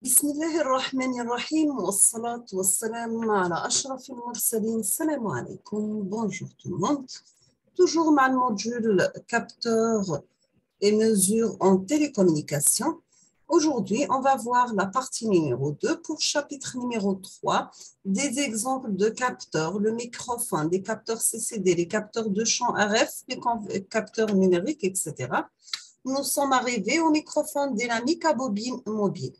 بسم الله الرحمن الرحيم والصلاة والسلام على أشرف المرسلين. Salam alaikum. Bonjour tout le monde. Toujours dans le module capteurs et mesures en télécommunication. Aujourd'hui, on va voir la partie numéro 2 pour chapitre numéro 3, des exemples de capteurs, le microphone, les capteurs CCD, les capteurs de champ RF, les capteurs numériques, etc. Nous sommes arrivés au microphone dynamique à bobine mobile.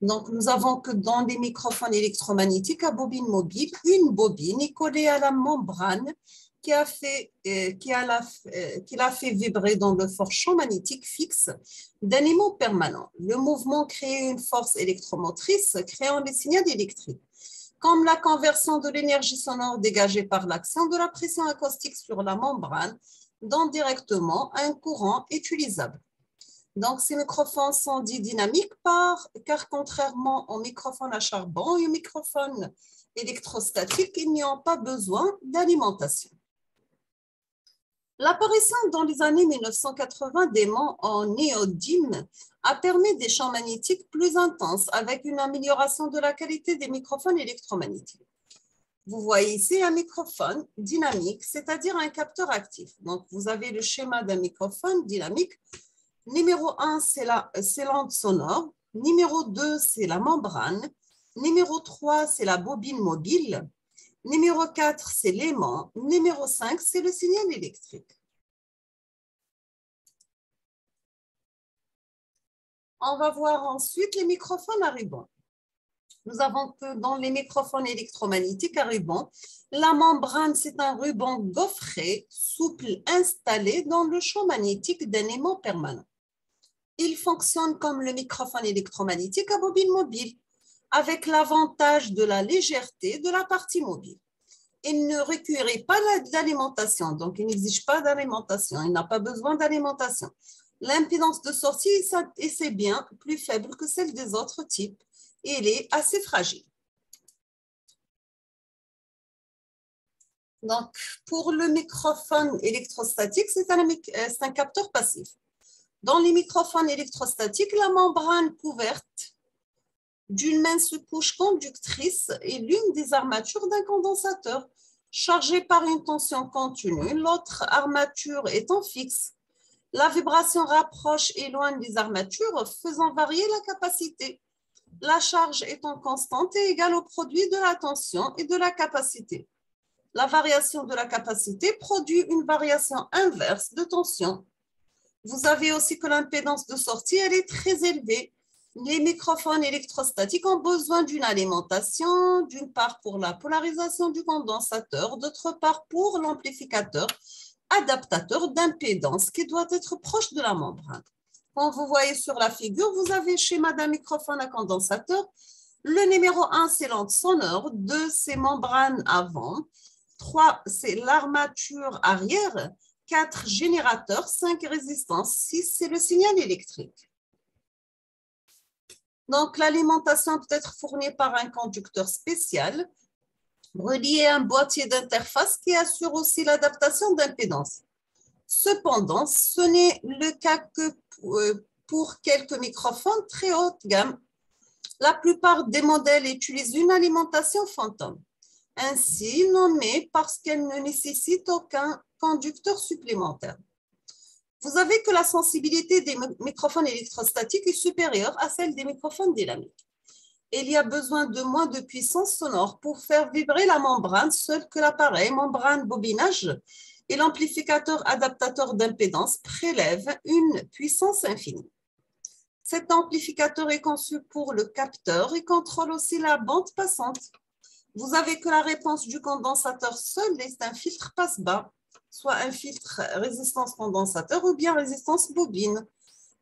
Donc, nous avons que dans les microphones électromagnétiques à bobine mobile, une bobine est collée à la membrane qui l'a fait vibrer dans le fort champ magnétique fixe d'un aimant permanent. Le mouvement crée une force électromotrice créant des signaux électriques. Comme la conversion de l'énergie sonore dégagée par l'action de la pression acoustique sur la membrane donne directement un courant utilisable. Donc, ces microphones sont dits dynamiques car contrairement aux microphones à charbon et aux microphones électrostatiques, ils n'ont pas besoin d'alimentation. L'apparition dans les années 1980 d'aimants en néodyme a permis des champs magnétiques plus intenses avec une amélioration de la qualité des microphones électromagnétiques. Vous voyez ici un microphone dynamique, c'est-à-dire un capteur actif. Donc, vous avez le schéma d'un microphone dynamique. Numéro 1, c'est l'onde sonore. Numéro 2, c'est la membrane. Numéro 3, c'est la bobine mobile. Numéro 4, c'est l'aimant. Numéro 5, c'est le signal électrique. On va voir ensuite les microphones à ruban. Nous avons que dans les microphones électromagnétiques à ruban, la membrane, c'est un ruban gaufré, souple, installé dans le champ magnétique d'un aimant permanent. Il fonctionne comme le microphone électromagnétique à bobine mobile, avec l'avantage de la légèreté de la partie mobile. Il ne requiert pas d'alimentation, donc il n'exige pas d'alimentation, il n'a pas besoin d'alimentation. L'impédance de sortie est bien plus faible que celle des autres types et elle est assez fragile. Donc, pour le microphone électrostatique, c'est un capteur passif. Dans les microphones électrostatiques, la membrane couverte d'une mince couche conductrice est l'une des armatures d'un condensateur chargé par une tension continue, l'autre armature étant fixe. La vibration rapproche et éloigne les armatures, faisant varier la capacité. La charge étant constante et égale au produit de la tension et de la capacité. La variation de la capacité produit une variation inverse de tension. Vous avez aussi que l'impédance de sortie, elle est très élevée. Les microphones électrostatiques ont besoin d'une alimentation, d'une part pour la polarisation du condensateur, d'autre part pour l'amplificateur adaptateur d'impédance qui doit être proche de la membrane. Quand vous voyez sur la figure, vous avez le schéma d'un microphone à condensateur. Le numéro 1, c'est l'onde sonore. 2, c'est membrane avant. 3, c'est l'armature arrière. 4, générateurs. 5, résistance. 6, c'est le signal électrique. Donc, l'alimentation peut être fournie par un conducteur spécial relié à un boîtier d'interface qui assure aussi l'adaptation d'impédance. Cependant, ce n'est le cas que pour quelques microphones très haute gamme. La plupart des modèles utilisent une alimentation fantôme, ainsi nommée parce qu'elle ne nécessite aucun conducteur supplémentaire. Vous avez que la sensibilité des microphones électrostatiques est supérieure à celle des microphones dynamiques. Il y a besoin de moins de puissance sonore pour faire vibrer la membrane, seul que l'appareil membrane bobinage et l'amplificateur adaptateur d'impédance prélève une puissance infinie. Cet amplificateur est conçu pour le capteur et contrôle aussi la bande passante. Vous avez que la réponse du condensateur seul est un filtre passe-bas, soit un filtre résistance condensateur ou bien résistance bobine.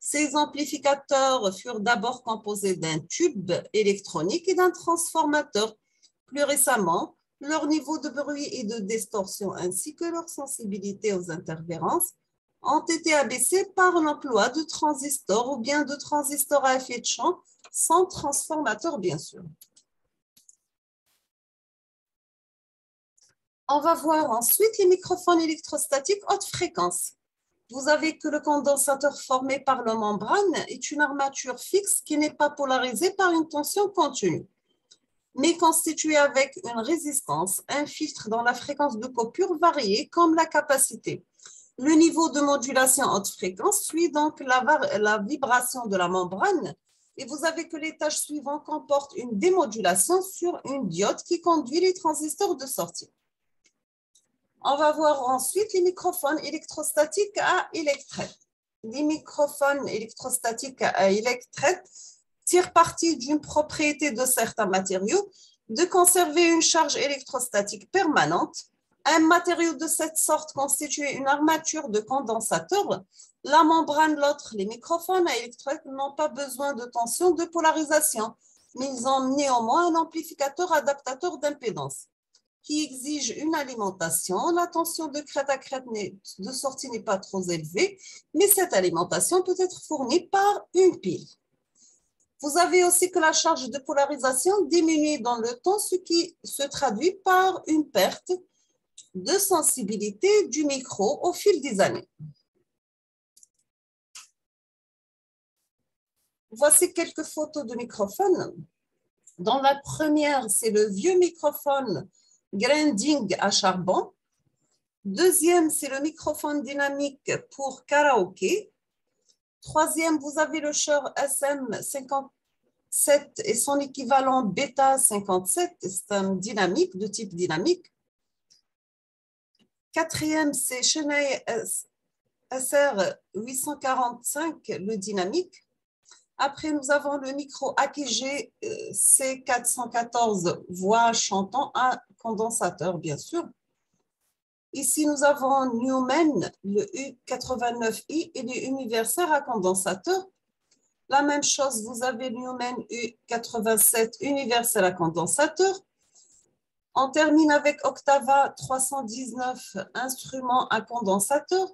Ces amplificateurs furent d'abord composés d'un tube électronique et d'un transformateur. Plus récemment, leur niveau de bruit et de distorsion ainsi que leur sensibilité aux interférences ont été abaissés par l'emploi de transistors ou bien de transistors à effet de champ sans transformateur, bien sûr. On va voir ensuite les microphones électrostatiques haute fréquence. vous avez que le condensateur formé par la membrane est une armature fixe qui n'est pas polarisée par une tension continue, mais constituée avec une résistance, un filtre dont la fréquence de coupure variée comme la capacité. Le niveau de modulation haute fréquence suit donc la vibration de la membrane et vous avez que les tâches suivantes comportent une démodulation sur une diode qui conduit les transistors de sortie. On va voir ensuite les microphones électrostatiques à électrette. Les microphones électrostatiques à électrette tirent parti d'une propriété de certains matériaux de conserver une charge électrostatique permanente. Un matériau de cette sorte constitue une armature de condensateur. La membrane, l'autre, les microphones à électrette n'ont pas besoin de tension de polarisation, mais ils ont néanmoins un amplificateur adaptateur d'impédance qui exige une alimentation. La tension de crête à crête de sortie n'est pas trop élevée, mais cette alimentation peut être fournie par une pile. Vous avez aussi que la charge de polarisation diminue dans le temps, ce qui se traduit par une perte de sensibilité du micro au fil des années. Voici quelques photos de microphones. Dans la première, c'est le vieux microphone grinding à charbon. Deuxième, c'est le microphone dynamique pour karaoké. Troisième, vous avez le Shure SM57 et son équivalent Beta 57, c'est un dynamique de type dynamique. Quatrième, c'est Sennheiser SR845, le dynamique. Après, nous avons le micro AKG C414, voix chantant à condensateur, bien sûr. Ici, nous avons Newman, le U89i et le Universal à condensateur. La même chose, vous avez Newman U87 Universal à condensateur. On termine avec Octava 319 instruments à condensateur.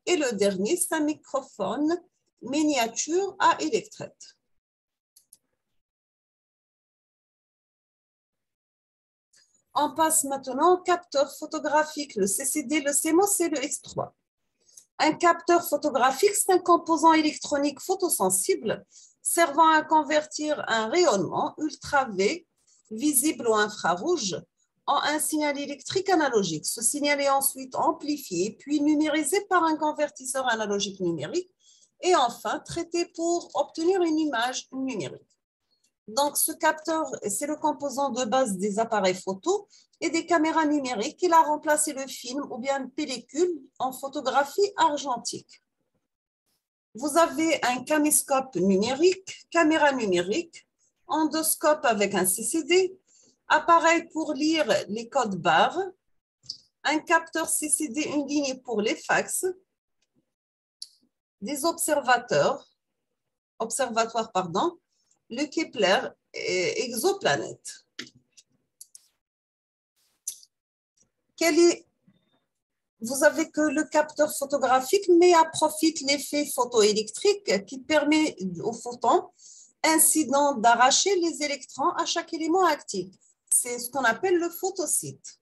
Et le dernier, c'est un microphone miniature à électrette. On passe maintenant au capteur photographique, le CCD, le CMOS et le X3. Un capteur photographique, c'est un composant électronique photosensible servant à convertir un rayonnement ultra-V, visible ou infrarouge, en un signal électrique analogique. Ce signal est ensuite amplifié, puis numérisé par un convertisseur analogique numérique et enfin traité pour obtenir une image numérique. Donc, ce capteur, c'est le composant de base des appareils photo et des caméras numériques. Il a remplacé le film ou bien une pellicule en photographie argentique. Vous avez un caméscope numérique, caméra numérique, endoscope avec un CCD, appareil pour lire les codes barres, un capteur CCD, une ligne pour les fax, des observatoires, le Kepler et exoplanète. Vous avez que le capteur photographique met à profit l'effet photoélectrique qui permet au photon incident d'arracher les électrons à chaque élément actif. C'est ce qu'on appelle le photosite.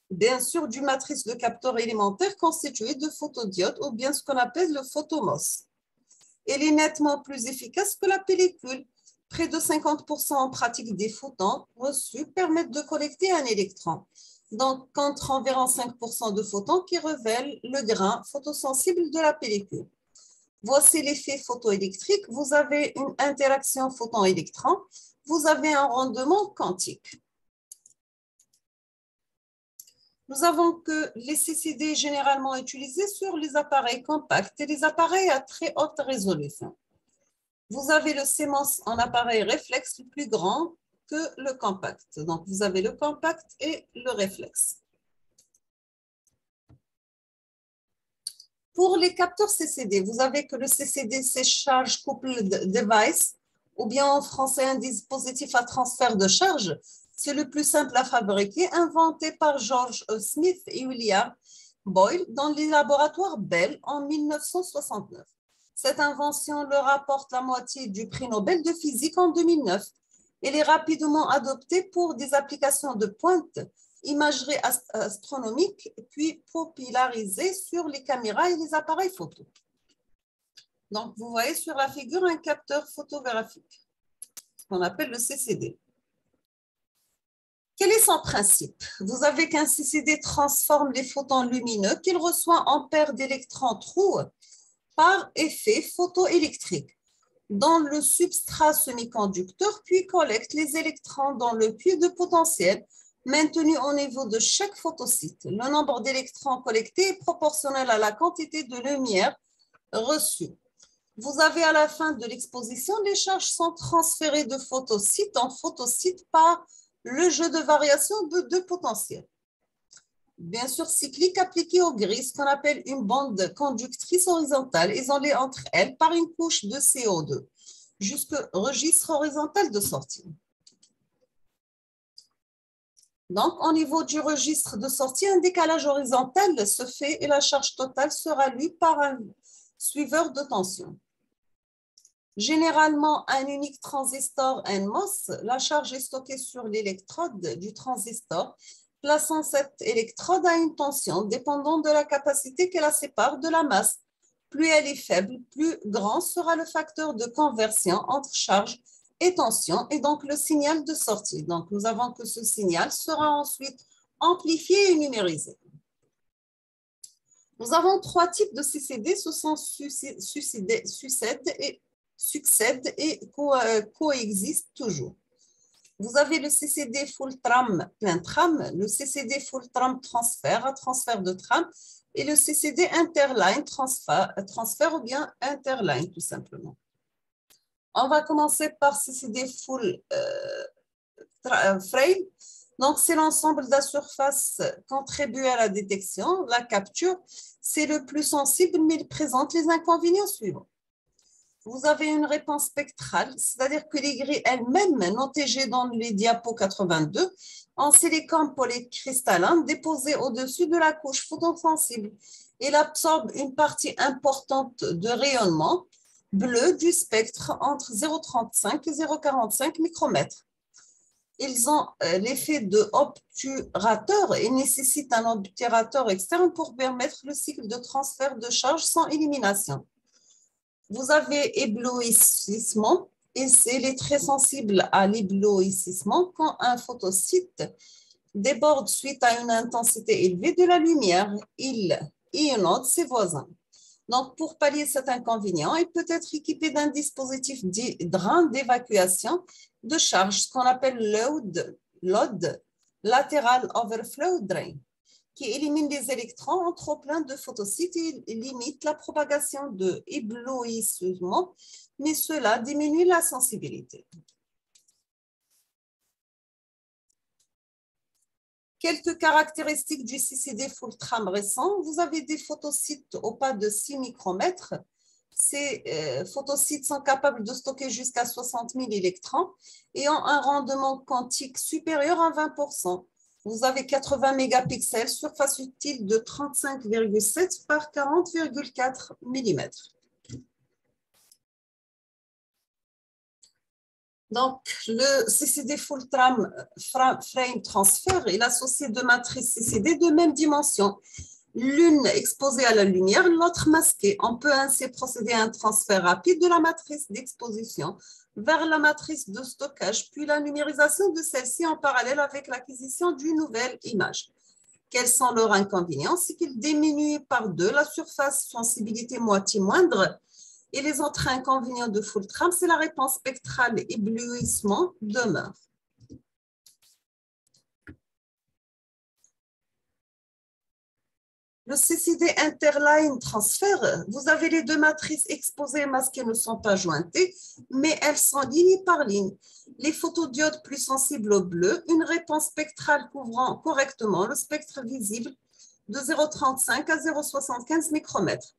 Bien sûr, d'une matrice de capteurs élémentaires constituée de photodiodes ou bien ce qu'on appelle le photomos. Elle est nettement plus efficace que la pellicule. Près de 50% en pratique des photons reçus permettent de collecter un électron. Donc, contre environ 5% de photons qui révèlent le grain photosensible de la pellicule. Voici l'effet photoélectrique. Vous avez une interaction photon-électron. Vous avez un rendement quantique. Nous avons que les CCD généralement utilisés sur les appareils compacts et les appareils à très haute résolution. Vous avez le CMOS en appareil réflexe plus grand que le compact. Donc, vous avez le compact et le réflexe. Pour les capteurs CCD, vous avez que le CCD, c'est Charge Coupled Device, ou bien en français, un dispositif à transfert de charge. C'est le plus simple à fabriquer, inventé par George Smith et William Boyle dans les laboratoires Bell en 1969. Cette invention leur apporte la moitié du prix Nobel de physique en 2009. Elle est rapidement adoptée pour des applications de pointe imagerie astronomique, puis popularisée sur les caméras et les appareils photo. Donc, vous voyez sur la figure un capteur photographique, ce qu'on appelle le CCD. Quel est son principe? Vous avez qu'un CCD transforme les photons lumineux qu'il reçoit en paires d'électrons trous par effet photoélectrique dans le substrat semi-conducteur, puis collecte les électrons dans le puits de potentiel maintenu au niveau de chaque photocyte. Le nombre d'électrons collectés est proportionnel à la quantité de lumière reçue. Vous avez à la fin de l'exposition, les charges sont transférées de photocyte en photocyte par le jeu de variation de potentiel. Bien sûr, cyclique appliqué aux grilles, ce qu'on appelle une bande conductrice horizontale, isolée entre elles par une couche de CO2, jusqu'au registre horizontal de sortie. Donc, au niveau du registre de sortie, un décalage horizontal se fait et la charge totale sera lue par un suiveur de tension. Généralement, un unique transistor NMOS, la charge est stockée sur l'électrode du transistor, plaçant cette électrode à une tension dépendant de la capacité qui la sépare de la masse. Plus elle est faible, plus grand sera le facteur de conversion entre charge et tension et donc le signal de sortie. Donc, nous avons que ce signal sera ensuite amplifié et numérisé. Nous avons trois types de CCD, ce sont succèdent et coexistent toujours. Vous avez le CCD full tram plein tram, le CCD full tram transfert de tram et le CCD interline transfert ou bien interline tout simplement. On va commencer par CCD full frame. Donc, c'est l'ensemble de la surface contribuée à la détection. La capture, c'est le plus sensible, mais il présente les inconvénients suivants. Vous avez une réponse spectrale, c'est-à-dire que les grilles elles-mêmes, notées dans les diapos 82, en silicone polycristallin déposé au-dessus de la couche photosensible. Il absorbe une partie importante de rayonnement bleu du spectre entre 0,35 et 0,45 micromètres. Ils ont l'effet de obturateur et nécessitent un obturateur externe pour permettre le cycle de transfert de charge sans élimination. Vous avez éblouissement, et il est très sensible à l'éblouissement quand un photocyte déborde suite à une intensité élevée de la lumière. Il ionise ses voisins. Donc, pour pallier cet inconvénient, il peut être équipé d'un dispositif drain d'évacuation de charge, ce qu'on appelle LOD, Lateral Overflow Drain, qui élimine les électrons en trop-plein de photocytes et limite la propagation de éblouissement, mais cela diminue la sensibilité. Quelques caractéristiques du CCD full tram récent. Vous avez des photocytes au pas de 6 micromètres. Ces photocytes sont capables de stocker jusqu'à 60 000 électrons et ont un rendement quantique supérieur à 20%. Vous avez 80 mégapixels, surface utile de 35,7 par 40,4 mm. Donc, le CCD full tram frame transfer est associé de matrices CCD de même dimension. L'une exposée à la lumière, l'autre masquée. On peut ainsi procéder à un transfert rapide de la matrice d'exposition vers la matrice de stockage, puis la numérisation de celle-ci en parallèle avec l'acquisition d'une nouvelle image. Quels sont leurs inconvénients? C'est qu'ils diminuent par 2 la surface sensibilité moitié moindre. Et les autres inconvénients de full tram, c'est la réponse spectrale éblouissement demeure. Le CCD interline transfert, vous avez les deux matrices exposées et masquées ne sont pas jointées, mais elles sont ligne par ligne. Les photodiodes plus sensibles au bleu, une réponse spectrale couvrant correctement le spectre visible de 0,35 à 0,75 micromètres.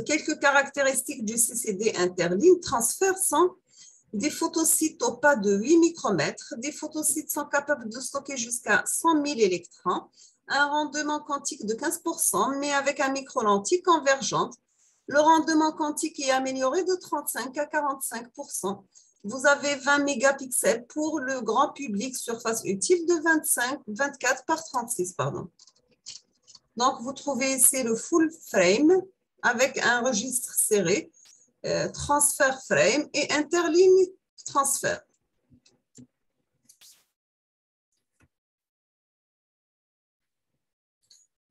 Quelques caractéristiques du CCD interline transfert sont des photocytes au pas de 8 micromètres. Des photocytes sont capables de stocker jusqu'à 100 000 électrons, un rendement quantique de 15%, mais avec un micro-lentille convergente. Le rendement quantique est amélioré de 35 à 45%. vous avez 20 mégapixels pour le grand public, surface utile de 24 par 36, pardon. Donc, vous trouvez ici le full frame avec un registre serré, transfert frame et interligne transfert.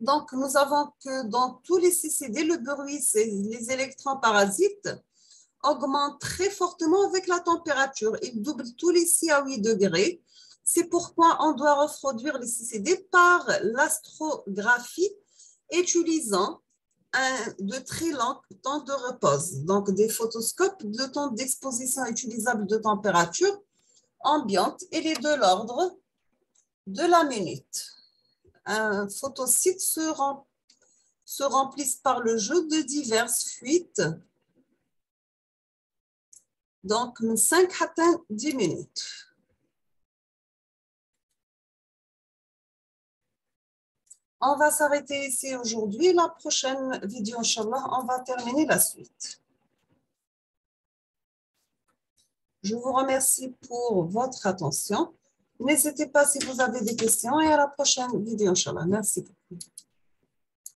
Donc, nous avons que dans tous les CCD, le bruit, les électrons parasites augmentent très fortement avec la température. Ils doublent tous les 6 à 8 degrés. C'est pourquoi on doit refroidir les CCD par l'astrographie utilisant de très longs temps de repose. Donc, des photoscopes de temps d'exposition utilisable de température ambiante, il est de l'ordre de la minute. Un photosite se remplissent par le jeu de diverses fuites. Donc, 5 à 10 minutes. On va s'arrêter ici aujourd'hui. La prochaine vidéo, Inch'Allah, on va terminer la suite. Je vous remercie pour votre attention. N'hésitez pas si vous avez des questions et à la prochaine vidéo, Inch'Allah. Merci beaucoup.